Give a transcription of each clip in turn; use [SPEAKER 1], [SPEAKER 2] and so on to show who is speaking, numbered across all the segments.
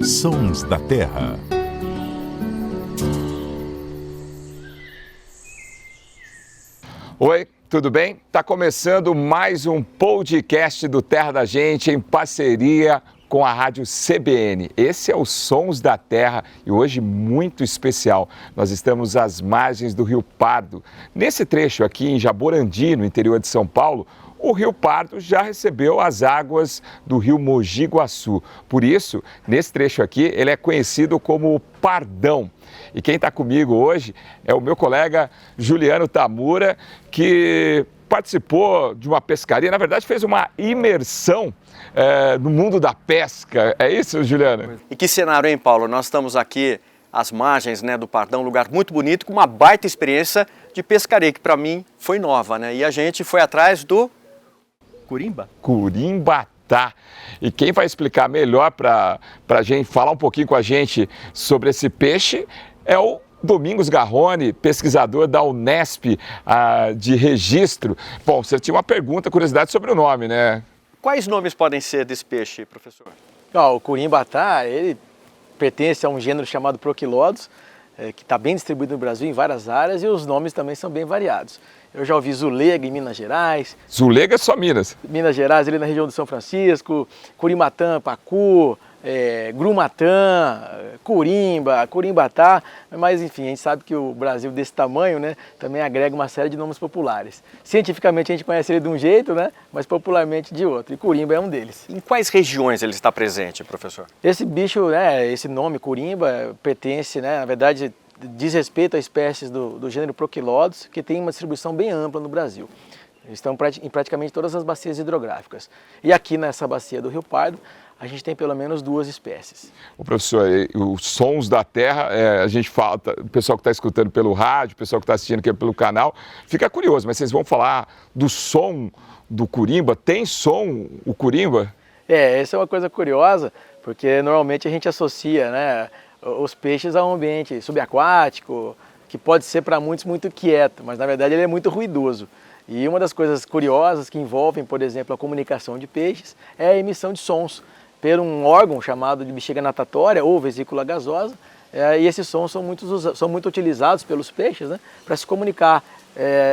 [SPEAKER 1] Sons da Terra.
[SPEAKER 2] Oi, tudo bem? Está começando mais um podcast do Terra da Gente em parceria com a Rádio CBN. Esse é o Sons da Terra e hoje muito especial. Nós estamos às margens do Rio Pardo. Nesse trecho aqui em Jaborandi, no interior de São Paulo, o Rio Pardo já recebeu as águas do rio Mogi Guaçu. Por isso, nesse trecho aqui, ele é conhecido como Pardão. E quem está comigo hoje é o meu colega Juliano Tamura, que participou de uma pescaria, na verdade fez uma imersão no mundo da pesca. É isso, Juliano?
[SPEAKER 3] E que cenário, hein, Paulo? Nós estamos aqui às margens, né, do Pardão, um lugar muito bonito, com uma baita experiência de pescaria, que para mim foi nova, né? E a gente foi atrás do Curimba.
[SPEAKER 2] Curimbatá. E quem vai explicar melhor para a gente, falar um pouquinho com a gente sobre esse peixe é o Domingos Garrone, pesquisador da Unesp de Registro. Bom, você tinha uma pergunta, curiosidade sobre o nome, né?
[SPEAKER 3] Quais nomes podem ser desse peixe, professor?
[SPEAKER 4] O Curimbatá, ele pertence a um gênero chamado Proquilodos, que está bem distribuído no Brasil em várias áreas, e os nomes também são bem variados. Eu já ouvi Zulega em Minas Gerais.
[SPEAKER 2] Zulega é só Minas?
[SPEAKER 4] Minas Gerais, ali na região de São Francisco, Curimatã, Pacu, Grumatã, Curimba, Curimbatá, mas enfim, a gente sabe que o Brasil desse tamanho, né, também agrega uma série de nomes populares. Cientificamente a gente conhece ele de um jeito, né, mas popularmente de outro, e Curimba é um deles.
[SPEAKER 3] Em quais regiões ele está presente, professor?
[SPEAKER 4] Esse bicho, esse nome Curimba pertence, na verdade, diz respeito a espécies do gênero Proquilodos, que tem uma distribuição bem ampla no Brasil. Estão em praticamente todas as bacias hidrográficas. E aqui nessa bacia do Rio Pardo, a gente tem pelo menos duas espécies.
[SPEAKER 2] O professor, os Sons da Terra, a gente fala, o pessoal que está escutando pelo rádio, o pessoal que está assistindo aqui pelo canal, fica curioso, mas vocês vão falar do som do Curimba? Tem som o Curimba?
[SPEAKER 4] Essa é uma coisa curiosa, porque normalmente a gente associa, os peixes a um ambiente subaquático, que pode ser para muitos muito quieto, mas na verdade ele é muito ruidoso. E uma das coisas curiosas que envolvem, por exemplo, a comunicação de peixes é a emissão de sons por um órgão chamado de bexiga natatória ou vesícula gasosa, e esses sons são muito utilizados pelos peixes, para se comunicar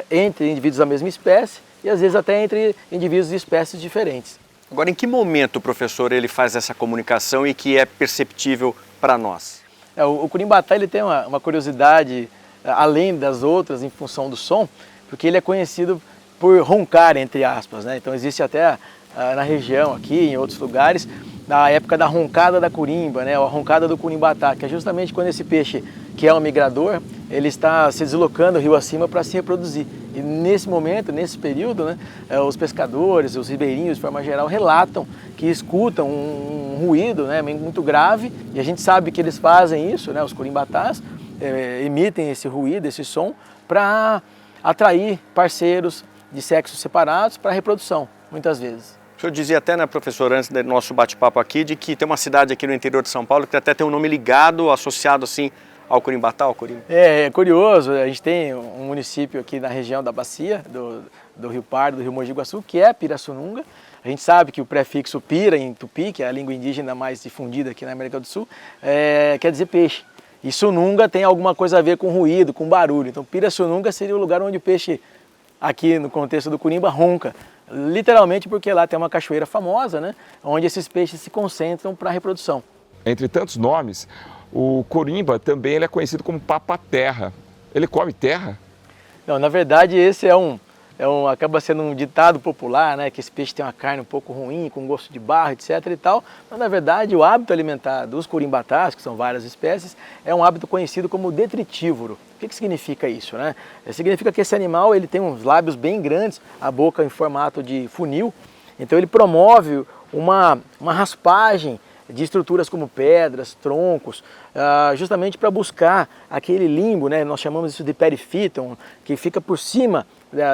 [SPEAKER 4] entre indivíduos da mesma espécie e às vezes até entre indivíduos de espécies diferentes.
[SPEAKER 3] Agora, em que momento, professor, ele faz essa comunicação e que é perceptível para nós?
[SPEAKER 4] O Curimbatá ele tem uma curiosidade além das outras em função do som, porque ele é conhecido por roncar, entre aspas, Então existe até na região aqui, em outros lugares, na época da roncada da Curimba, a roncada do Curimbatá, que é justamente quando esse peixe, que é um migrador, ele está se deslocando rio acima para se reproduzir. E nesse momento, nesse período, os pescadores, os ribeirinhos, de forma geral, relatam que escutam um ruído muito grave, e a gente sabe que eles fazem isso, os curimbatás emitem esse ruído, esse som, para atrair parceiros de sexos separados para a reprodução, muitas vezes.
[SPEAKER 3] O senhor dizia até, professor, antes do nosso bate-papo aqui, de que tem uma cidade aqui no interior de São Paulo que até tem um nome ligado, associado assim ao Curimbatá, ao Curimba.
[SPEAKER 4] É curioso, a gente tem um município aqui na região da bacia, do Rio Pardo, do Rio Mogi Guaçu, que é Pirassununga. A gente sabe que o prefixo pira em tupi, que é a língua indígena mais difundida aqui na América do Sul, quer dizer peixe. E sununga tem alguma coisa a ver com ruído, com barulho. Então Pirassununga seria o lugar onde o peixe, aqui no contexto do Curimba, ronca. Literalmente porque lá tem uma cachoeira famosa, onde esses peixes se concentram para a reprodução.
[SPEAKER 2] Entre tantos nomes, o Curimba também ele é conhecido como papa-terra. Ele come terra?
[SPEAKER 4] Não, na verdade esse acaba sendo um ditado popular, que esse peixe tem uma carne um pouco ruim, com gosto de barro, etc e tal. Mas na verdade o hábito alimentar dos curimbatás, que são várias espécies, é um hábito conhecido como detritívoro. O que significa isso? Significa que esse animal ele tem uns lábios bem grandes, a boca em formato de funil, então ele promove uma raspagem de estruturas como pedras, troncos, justamente para buscar aquele limbo, nós chamamos isso de perifíton, que fica por cima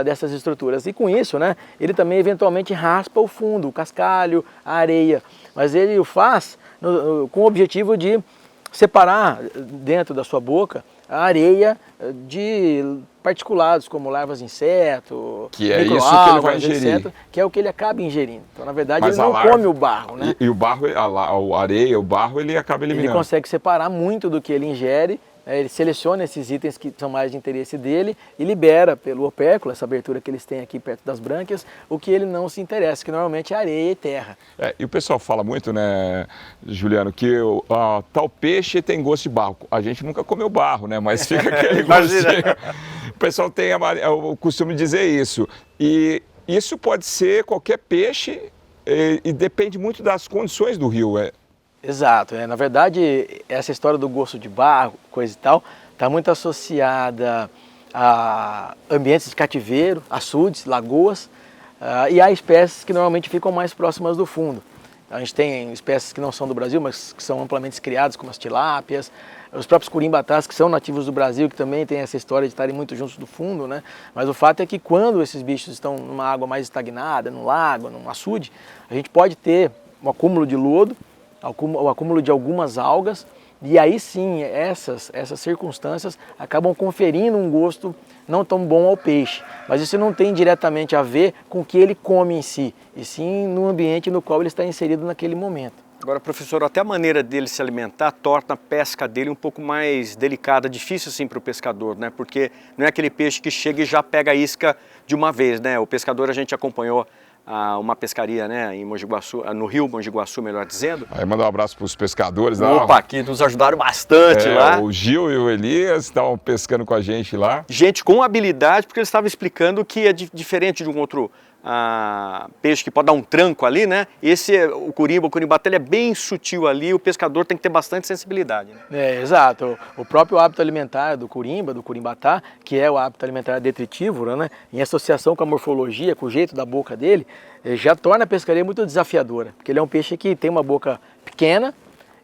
[SPEAKER 4] dessas estruturas. E com isso, ele também eventualmente raspa o fundo, o cascalho, a areia, mas ele o faz com o objetivo de separar dentro da sua boca a areia de particulados, como larvas de inseto,
[SPEAKER 2] que é isso que ele vai
[SPEAKER 4] microalgas,
[SPEAKER 2] ingerir.
[SPEAKER 4] etc., que é o que ele acaba ingerindo. Então, na verdade,
[SPEAKER 2] Mas
[SPEAKER 4] ele não come o barro, né?
[SPEAKER 2] E o barro, a areia, o barro, ele acaba eliminando.
[SPEAKER 4] Ele consegue separar muito do que ele ingere, ele seleciona esses itens que são mais de interesse dele e libera pelo opérculo, essa abertura que eles têm aqui perto das brânquias, o que ele não se interessa, que normalmente é areia e terra.
[SPEAKER 2] E o pessoal fala muito, né, Juliano, que tal peixe tem gosto de barro. A gente nunca comeu barro, né, mas fica aquele gostinho. O pessoal tem o costume de dizer isso. E isso pode ser qualquer peixe e depende muito das condições do rio.
[SPEAKER 4] Exato, na verdade essa história do gosto de barro, coisa e tal, está muito associada a ambientes de cativeiro, açudes, lagoas e a espécies que normalmente ficam mais próximas do fundo. A gente tem espécies que não são do Brasil, mas que são amplamente criadas, como as tilápias, os próprios curimbatás, que são nativos do Brasil, que também tem essa história de estarem muito juntos do fundo, né? Mas o fato é que quando esses bichos estão numa água mais estagnada, num lago, num açude, a gente pode ter um acúmulo de lodo, o acúmulo de algumas algas, e aí sim essas circunstâncias acabam conferindo um gosto não tão bom ao peixe. Mas isso não tem diretamente a ver com o que ele come em si, e sim no ambiente no qual ele está inserido naquele momento.
[SPEAKER 3] Agora, professor, até a maneira dele se alimentar torna a pesca dele um pouco mais delicada, difícil assim para o pescador, né? Porque não é aquele peixe que chega e já pega a isca de uma vez, né? O pescador, a gente acompanhou uma pescaria, né, em Mogi Guaçu, no rio Mogi Guaçu, melhor dizendo.
[SPEAKER 2] Aí mandar um abraço para os pescadores.
[SPEAKER 3] Opa, que nos ajudaram bastante lá.
[SPEAKER 2] O Gil e o Elias estavam pescando com a gente lá.
[SPEAKER 3] Gente com habilidade, porque eles estavam explicando que é diferente de um outro peixe que pode dar um tranco ali, né? O curimbatá, ele é bem sutil ali, o pescador tem que ter bastante sensibilidade. Né?
[SPEAKER 4] Exato. O próprio hábito alimentar do curimbatá, que é o hábito alimentar detritívoro, né? Em associação com a morfologia, com o jeito da boca dele, já torna a pescaria muito desafiadora, porque ele é um peixe que tem uma boca pequena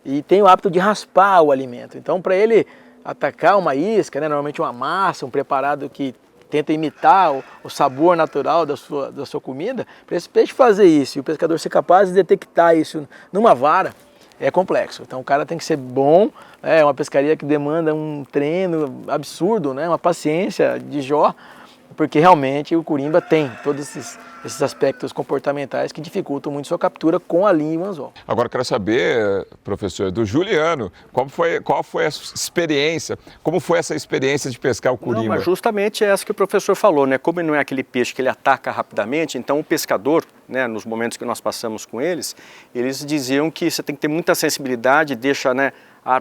[SPEAKER 4] e tem o hábito de raspar o alimento. Então, para ele atacar uma isca, né? Normalmente uma massa, um preparado que tenta imitar o sabor natural da sua comida, para esse peixe fazer isso e o pescador ser capaz de detectar isso numa vara, é complexo. Então o cara tem que ser bom, é uma pescaria que demanda um treino absurdo, né? Uma paciência de Jó, porque realmente o curimba tem todos esses aspectos comportamentais que dificultam muito sua captura com a linha e o anzol.
[SPEAKER 2] Agora eu quero saber, professor, do Juliano, qual foi a sua experiência, como foi essa experiência de pescar o curimba?
[SPEAKER 3] Não, mas justamente é essa que o professor falou, né? Como ele não é aquele peixe que ele ataca rapidamente, então o pescador, né, nos momentos que nós passamos com eles diziam que você tem que ter muita sensibilidade, deixa, né,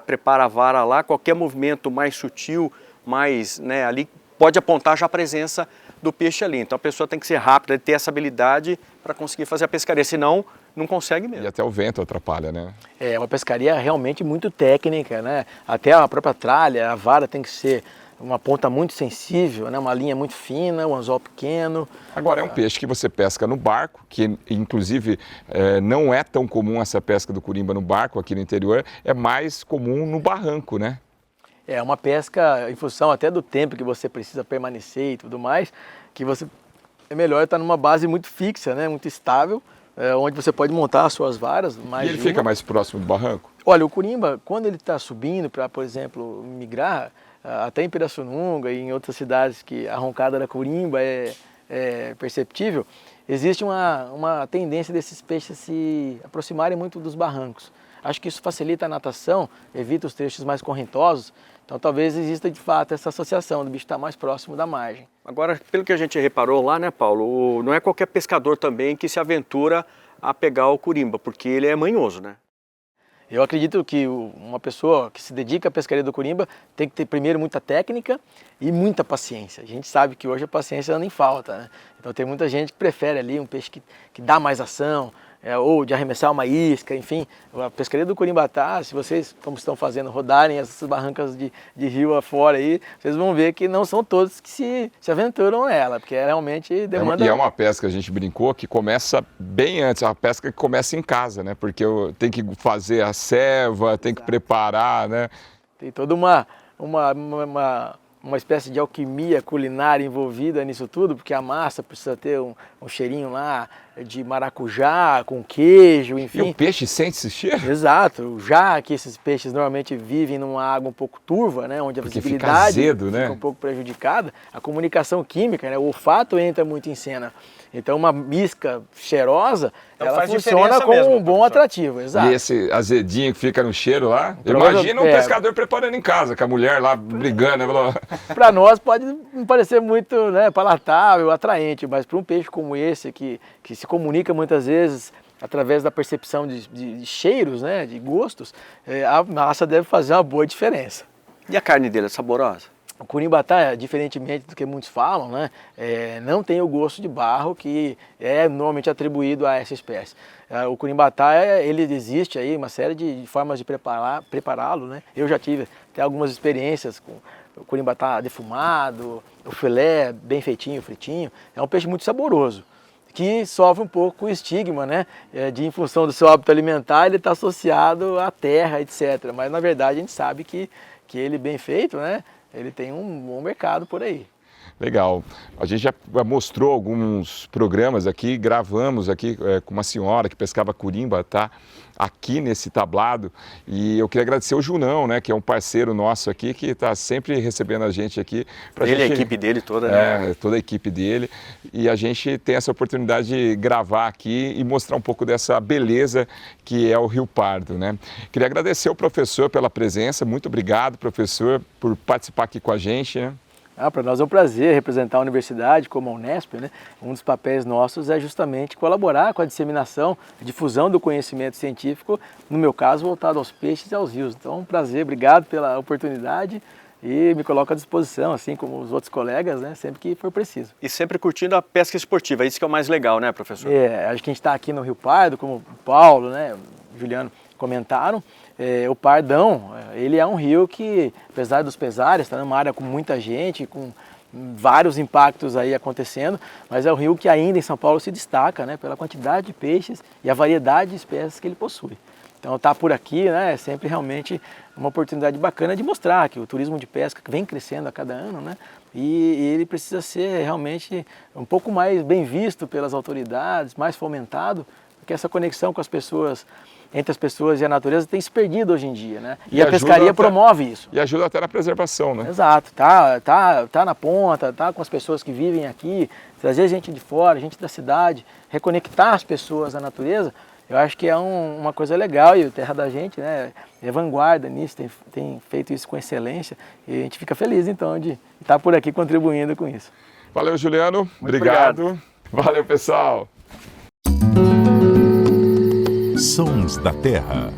[SPEAKER 3] prepara a vara lá, qualquer movimento mais sutil, mais, né, ali pode apontar já a presença do peixe ali. Então a pessoa tem que ser rápida, ter essa habilidade para conseguir fazer a pescaria, senão não consegue mesmo.
[SPEAKER 2] E até o vento atrapalha, né?
[SPEAKER 4] É uma pescaria realmente muito técnica, né? Até a própria tralha, a vara tem que ser uma ponta muito sensível, né? Uma linha muito fina, um anzol pequeno.
[SPEAKER 2] Agora é um peixe que você pesca no barco, que inclusive não é tão comum essa pesca do curimba no barco aqui no interior, é mais comum no barranco, né?
[SPEAKER 4] É uma pesca, em função até do tempo que você precisa permanecer e tudo mais, que você é melhor estar numa base muito fixa, né, muito estável, onde você pode montar as suas varas.
[SPEAKER 2] E ele fica mais próximo do barranco?
[SPEAKER 4] Olha, o curimba, quando ele está subindo para, por exemplo, migrar, até em Pirassununga e em outras cidades que a roncada da curimba é perceptível, existe uma tendência desses peixes se aproximarem muito dos barrancos. Acho que isso facilita a natação, evita os trechos mais correntosos, então talvez exista de fato essa associação do bicho estar mais próximo da margem.
[SPEAKER 3] Agora, pelo que a gente reparou lá, né, Paulo, não é qualquer pescador também que se aventura a pegar o curimba, porque ele é manhoso, né?
[SPEAKER 4] Eu acredito que uma pessoa que se dedica à pescaria do curimba tem que ter primeiro muita técnica e muita paciência. A gente sabe que hoje a paciência anda em falta, né? Então tem muita gente que prefere ali um peixe que dá mais ação, ou de arremessar uma isca, enfim. A pescaria do curimbatá, se vocês, como estão fazendo, rodarem essas barrancas de rio afora aí, vocês vão ver que não são todos que se aventuram nela, porque realmente demanda...
[SPEAKER 2] E é uma pesca, a gente brincou, que começa bem antes, é uma pesca que começa em casa, né? Porque tem que fazer a ceva, tem que preparar, né?
[SPEAKER 4] Tem toda uma espécie de alquimia culinária envolvida nisso tudo, porque a massa precisa ter um cheirinho lá de maracujá, com queijo,
[SPEAKER 2] E
[SPEAKER 4] enfim.
[SPEAKER 2] o peixe sente esse cheiro?
[SPEAKER 4] Exato, já que esses peixes normalmente vivem numa água um pouco turva, né, onde a
[SPEAKER 2] Porque fica
[SPEAKER 4] visibilidade
[SPEAKER 2] azedo, né?
[SPEAKER 4] fica um pouco prejudicada, a comunicação química, né, o olfato entra muito em cena. Então uma isca cheirosa,
[SPEAKER 3] Então
[SPEAKER 4] ela
[SPEAKER 3] faz
[SPEAKER 4] funciona
[SPEAKER 3] diferença
[SPEAKER 4] como
[SPEAKER 3] mesmo,
[SPEAKER 4] um bom
[SPEAKER 3] professor.
[SPEAKER 4] atrativo, exato.
[SPEAKER 2] E esse azedinho que fica no cheiro lá?
[SPEAKER 4] Prova-
[SPEAKER 2] Imagina um
[SPEAKER 4] é.
[SPEAKER 2] pescador preparando em casa, com a mulher lá brigando. Falou,
[SPEAKER 4] Para nós pode não parecer muito, né, palatável, atraente, mas para um peixe como esse, que se comunica muitas vezes através da percepção de cheiros, né, de gostos, a massa deve fazer uma boa diferença.
[SPEAKER 3] E a carne dele é saborosa?
[SPEAKER 4] O curimbatá, diferentemente do que muitos falam, né, não tem o gosto de barro que é normalmente atribuído a essa espécie. O curimbatá, ele existe aí uma série de formas de prepará-lo, né? Eu já tive até algumas experiências com o curimbatá defumado, o filé bem feitinho, fritinho. É um peixe muito saboroso, que sofre um pouco com o estigma, né, em função do seu hábito alimentar, ele está associado à terra, etc. Mas na verdade a gente sabe que ele bem feito, né, ele tem um bom mercado por aí.
[SPEAKER 2] legal. A gente já mostrou alguns programas aqui, gravamos aqui com uma senhora que pescava curimbatá aqui nesse tablado, e eu queria agradecer o Junão, né, que é um parceiro nosso aqui, que está sempre recebendo a gente aqui.
[SPEAKER 3] Ele e a equipe dele toda, né?
[SPEAKER 2] Toda a equipe dele, e a gente tem essa oportunidade de gravar aqui e mostrar um pouco dessa beleza que é o Rio Pardo, né? Queria agradecer ao professor pela presença, muito obrigado, professor, por participar aqui com a gente, né?
[SPEAKER 4] Para nós é um prazer representar a universidade como a Unesp, né? Um dos papéis nossos é justamente colaborar com a disseminação, a difusão do conhecimento científico, no meu caso, voltado aos peixes e aos rios. Então, um prazer, obrigado pela oportunidade e me coloco à disposição, assim como os outros colegas, né? Sempre que for preciso.
[SPEAKER 3] E sempre curtindo a pesca esportiva, isso que é o mais legal, né, professor?
[SPEAKER 4] Acho que a gente está aqui no Rio Pardo, como o Paulo, né, o Juliano comentaram. O Pardão, ele é um rio que, apesar dos pesares, está numa área com muita gente, com vários impactos aí acontecendo, mas é um rio que ainda em São Paulo se destaca, né, pela quantidade de peixes e a variedade de espécies que ele possui. Então estar por aqui, né, é sempre realmente uma oportunidade bacana de mostrar que o turismo de pesca vem crescendo a cada ano, né, e ele precisa ser realmente um pouco mais bem visto pelas autoridades, mais fomentado, porque essa conexão com as pessoas, entre as pessoas e a natureza tem se perdido hoje em dia, né? E a pescaria promove isso.
[SPEAKER 2] E ajuda até na preservação, né?
[SPEAKER 4] Exato, tá na ponta, tá com as pessoas que vivem aqui, trazer gente de fora, gente da cidade, reconectar as pessoas à natureza, eu acho que é uma coisa legal, e o Terra da Gente, né, é vanguarda nisso, tem feito isso com excelência, e a gente fica feliz então de estar por aqui contribuindo com isso.
[SPEAKER 2] Valeu, Juliano. Obrigado. Valeu, pessoal.
[SPEAKER 1] Sons da Terra.